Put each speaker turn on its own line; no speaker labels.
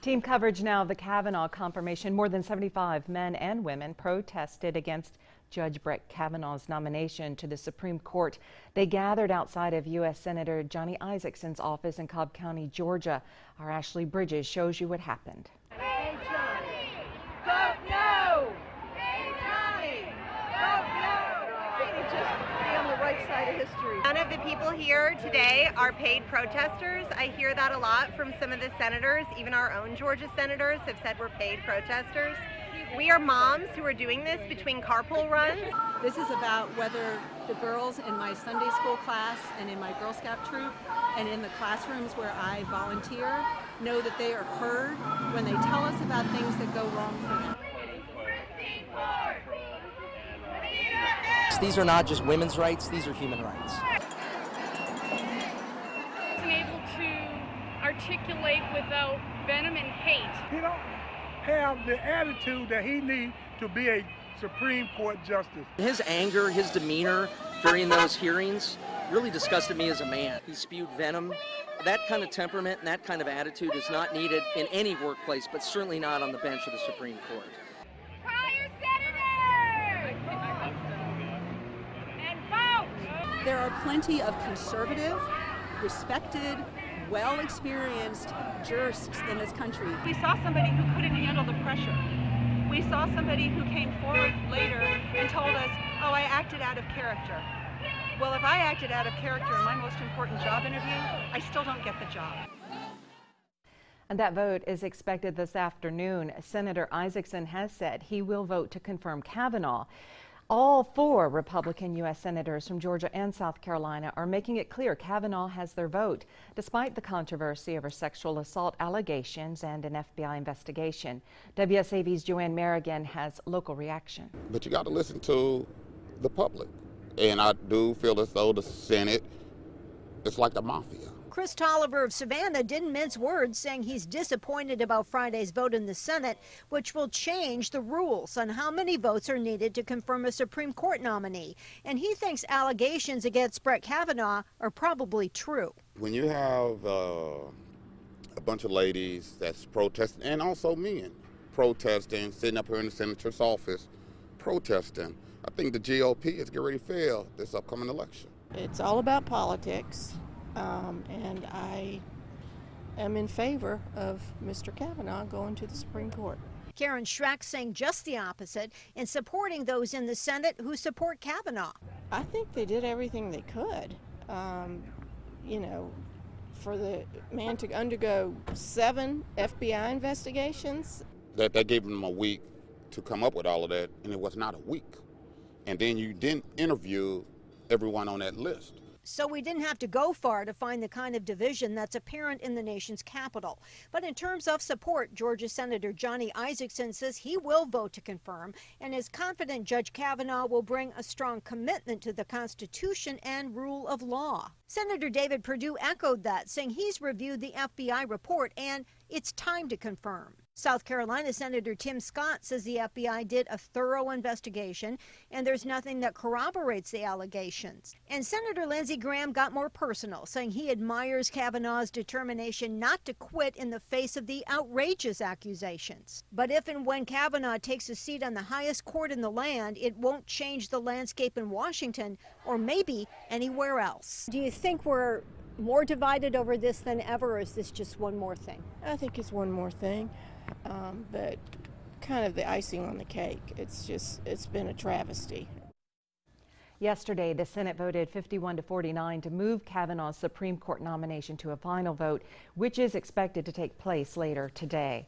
Team coverage now of the Kavanaugh confirmation. More than 75 men and women protested against Judge Brett Kavanaugh's nomination to the Supreme Court. They gathered outside of U.S. Senator Johnny Isakson's office in Cobb County, Georgia. Our Ashley Bridges shows you what happened.
Hey Johnny, vote no! Hey Johnny, vote no! Just be on the right side of history.
None of the people here today are paid protesters. I hear that a lot from some of the senators. Even our own Georgia senators have said we're paid protesters. We are moms who are doing this between carpool runs.
This is about whether the girls in my Sunday school class and in my Girl Scout troop and in the classrooms where I volunteer know that they are heard when they tell us about things that go wrong for them.
These are not just women's rights, these are human rights.
Isn't able to articulate without venom and hate.
He don't have the attitude that he needs to be a Supreme Court justice.
His anger, his demeanor during those hearings really disgusted me as a man. He spewed venom. That kind of temperament and that kind of attitude is not needed in any workplace, but certainly not on the bench of the Supreme Court.
There are plenty of conservative, respected, well-experienced jurists in this country.
We saw somebody who couldn't handle the pressure. We saw somebody who came forward later and told us, oh, I acted out of character. Well, if I acted out of character in my most important job interview, I still don't get the job.
And that vote is expected this afternoon. Senator Isakson has said he will vote to confirm Kavanaugh. All four Republican U.S. senators from Georgia and South Carolina are making it clear Kavanaugh has their vote, despite the controversy over sexual assault allegations and an FBI investigation. WSAV's Joanne Merrigan has local reaction.
But you got to listen to the public. And I do feel as though the Senate is like the mafia.
Chris Tolliver of Savannah didn't mince words, saying he's disappointed about Friday's vote in the Senate, which will change the rules on how many votes are needed to confirm a Supreme Court nominee. And he thinks allegations against Brett Kavanaugh are probably true.
When you have a bunch of ladies that's protesting, and also men protesting, sitting up here in the senator's office protesting, I think the GOP is getting ready to fail this upcoming election.
It's all about politics. And I am in favor of Mr. Kavanaugh going to the Supreme Court.
Karen Schreck saying just the opposite and supporting those in the Senate who support Kavanaugh.
I think they did everything they could. You know, for the man to undergo 7 FBI investigations.
That gave him a week to come up with all of that, and it was not a week. And then you didn't interview everyone on that list.
So we didn't have to go far to find the kind of division that's apparent in the nation's capital. But in terms of support, Georgia Senator Johnny Isakson says he will vote to confirm and is confident Judge Kavanaugh will bring a strong commitment to the Constitution and rule of law. Senator David Perdue echoed that, saying he's reviewed the FBI report and it's time to confirm. South Carolina Senator Tim Scott says the FBI did a thorough investigation and there's nothing that corroborates the allegations. And Senator Lindsey Graham got more personal, saying he admires Kavanaugh's determination not to quit in the face of the outrageous accusations. But if and when Kavanaugh takes a seat on the highest court in the land, it won't change the landscape in Washington or maybe anywhere else. Do you think we're more divided over this than ever, or is this just one more thing?
I think it's one more thing. But kind of the icing on the cake. It's been a travesty.
Yesterday, the Senate voted 51-49 to move Kavanaugh's Supreme Court nomination to a final vote, which is expected to take place later today.